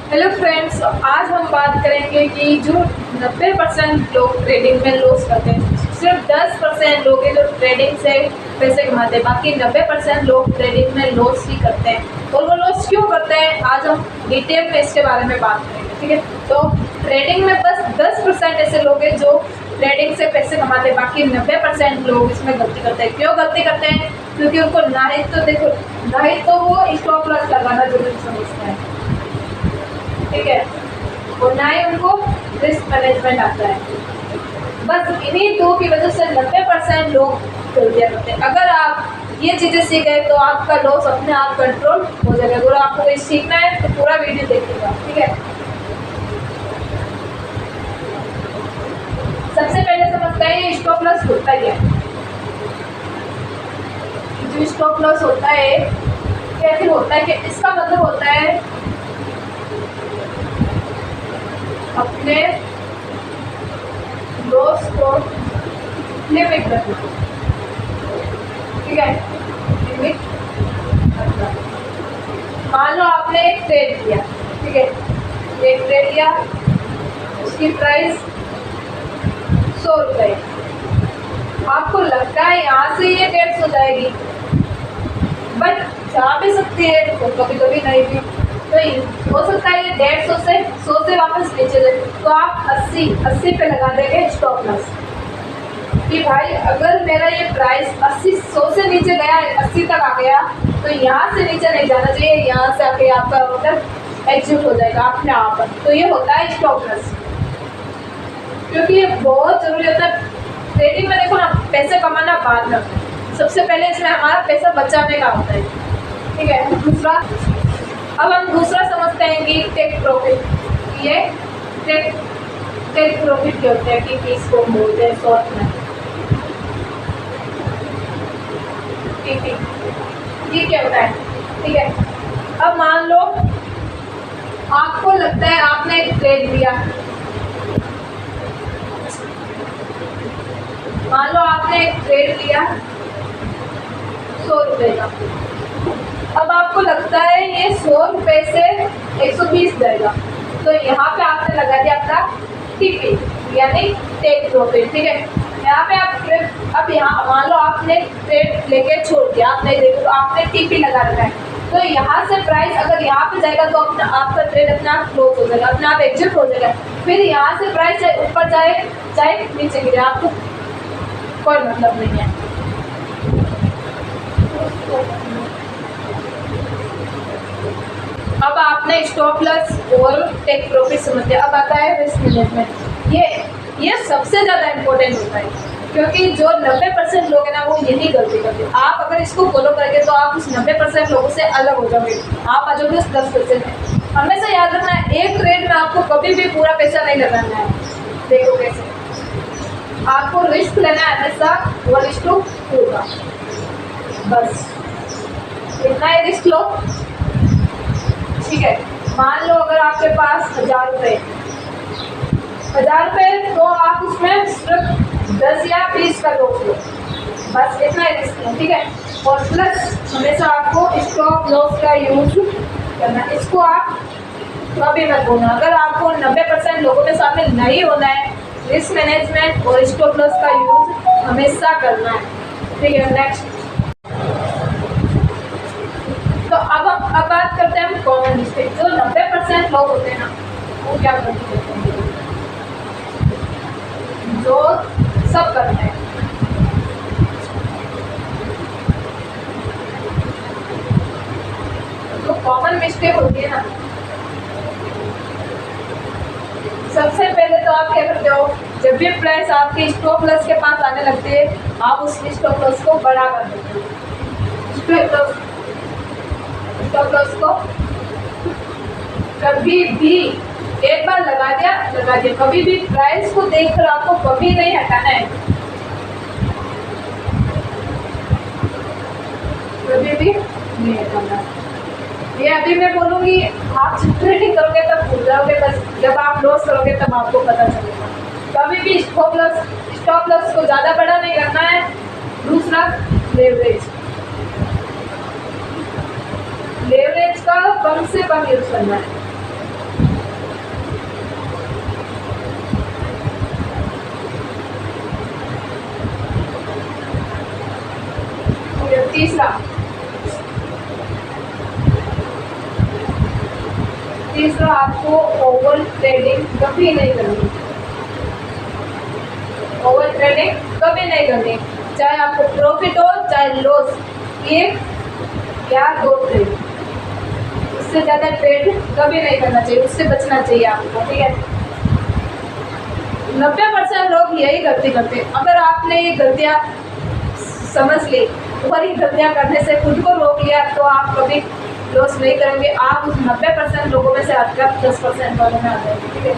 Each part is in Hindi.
हेलो फ्रेंड्स, आज हम बात करेंगे कि जो 90% लोग ट्रेडिंग में लॉस करते हैं, सिर्फ 10% लोग हैं जो ट्रेडिंग से पैसे कमाते हैं, बाकी 90% लोग ट्रेडिंग में लॉस ही करते हैं। और वो लॉस क्यों करते हैं, आज हम डिटेल में इसके बारे में बात करेंगे। ठीक है, तो ट्रेडिंग में बस 10% ऐसे लोग हैं जो ट्रेडिंग से पैसे कमाते हैं, बाकी 90% लोग इसमें गलती करते हैं। क्यों गलती करते हैं? क्योंकि उनको ना ही तो वो स्टॉप लॉस लगाना जरूरी समझते हैं, ठीक है, और ना ही उनको रिस्क मैनेजमेंट आता है। बस इन्हीं दो की वजह से 90% लोग गलतियाँ करते हैं। अगर आप ये चीज़ें सीख गए तो आपका लॉस अपने आप कंट्रोल हो जाएगा। अगर आपको ये सीखना है तो पूरा वीडियो देखिएगा, ठीक है। सबसे पहले समझते हैं ये स्टॉप लॉस होता क्या है। जो स्टॉप लॉस होता है कैसे होता है कि इसका मतलब होता है अपने लॉस को लिमिट रखना, ठीक है, लिमिट रखना। मान लो आपने एक ट्रेड किया, ठीक है, एक ट्रेड लिया, उसकी प्राइस 100 रुपये। आपको लगता है यहाँ से ये 150 जाएगी, बट जा भी सकती है तो कभी कभी नहीं भी, तो हो सकता है ये 150 से 100 से वापस नीचे जाए, तो आप 80 पे लगा देंगे स्टॉप लॉस कि भाई अगर मेरा ये प्राइस 100 से नीचे गया, 80 तक आ गया, तो यहाँ से नीचे नहीं जाना चाहिए, यहाँ से आके आपका मतलब एग्जिट हो जाएगा अपने आप। तो ये होता है स्टॉप लॉस, क्योंकि ये बहुत जरूरी होता है ट्रेडिंग में। देखो ना, पैसे कमाना बाद में, सबसे पहले इसमें हमारा पैसा बचाने का होता है, ठीक है। दूसरा, अब हम दूसरा समझते हैं कि टेक प्रॉफिट। ये टेक प्रॉफिट क्या होता है कि इसको बोलते हैं शॉर्ट में टीपी। ये क्या होता है, ठीक है। अब मान लो आपको लगता है आपने एक ट्रेड लिया, मान लो आपने एक ट्रेड लिया 100 रुपये का। अब आपको लगता है ये 100 रुपये से 120 जाएगा, तो यहाँ पे आपने लगा दिया अपना टीपी यानी टेक प्रॉफिट, ठीक है। यहाँ पे आप अब यहाँ मान लो आपने ट्रेड लेके छोड़ दिया, आपने देखो आपने टीपी लगा रखा है, तो यहाँ से प्राइस अगर यहाँ पे जाएगा तो अपना आपका ट्रेड अपना क्लोज हो जाएगा, अपना आप एग्जिट हो जाएगा। फिर यहाँ से प्राइस चाहे ऊपर जाए चाहे नीचे गिरे, आपको कोई मतलब नहीं है। अब आपने स्टॉप लॉस और टेक प्रॉफिट समझ लिया। अब आता है रिस्क मैनेजमेंट। ये सबसे ज़्यादा इम्पोर्टेंट होता है, क्योंकि जो 90% लोग हैं ना वो यही गलती करते हैं। आप अगर इसको फॉलो करेंगे तो आप उस 90% लोगों से अलग हो जाओगे, आप आ जाओगे उस 10% में। हमेशा याद रखना है, एक ट्रेड में आपको कभी भी पूरा पैसा नहीं लगाना है। देखो कैसे आपको रिस्क लेना है, हमेशा 1:2 का, बस इतना ही रिस्क लो, ठीक है। मान लो अगर आपके पास 1000 रुपये, तो आप उसमें सिर्फ 10 या 20 का लॉस लो, बस इतना ही रिस्क लो, ठीक है। और प्लस हमेशा आपको स्टॉप लॉस का यूज करना, इसको आप कभी मत भूलना। अगर आपको 90% लोगों के सामने नहीं होना है, रिस्क मैनेजमेंट और स्टॉप लॉस का यूज हमेशा करना है, ठीक है। नेक्स्ट, तो अब बात करते हैं हम कॉमन मिस्टेक। जो 90% लोग होते हैं ना वो क्या करते हैं, जो सब करते हैं, तो कॉमन मिस्टेक होती है ना, सबसे पहले तो आप क्या करते हो, जब भी प्राइस आपके स्टॉप लॉस के पास आने लगती है, आप उस स्टॉप लॉस को बड़ा कर देते हो। स्टॉप लॉस को कभी भी एक बार लगा दिया, कभी भी प्राइस को देखकर आपको कभी नहीं हटाना है, कभी भी नहीं हटाना। ये अभी मैं बोलूँगी, आप जब ट्रेडिंग करोगे तब भूल जाओगे, बस जब आप लॉस करोगे तब आपको पता चलेगा। कभी भी स्टॉप लॉस को ज़्यादा बड़ा नहीं करना है। दूसरा, लेवरेज का कम से कम यूज करना है। तीसरा आपको ओवर ट्रेडिंग कभी नहीं करनी। ओवर ट्रेडिंग कभी नहीं करनी, चाहे आपको प्रॉफिट हो चाहे लॉस, 1 या 2 ट्रेड, उससे ज़्यादा ट्रेड कभी नहीं करना चाहिए, उससे बचना चाहिए आपको। ठीक है, 90% लोग यही गलती करते हैं। अगर आपने ये गलतियाँ समझ ली और ये गलतियाँ करने से खुद को रोक लिया तो आप कभी लॉस नहीं करेंगे। आप उस 90% लोगों में से हटकर 10% वालों में आ जाएंगे। ठीक है,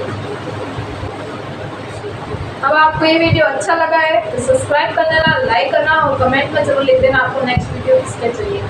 अब आपको ये वीडियो अच्छा लगा है तो सब्सक्राइब कर देना, लाइक करना और कमेंट में जरूर लिख देना आपको नेक्स्ट वीडियो किस पे चाहिए।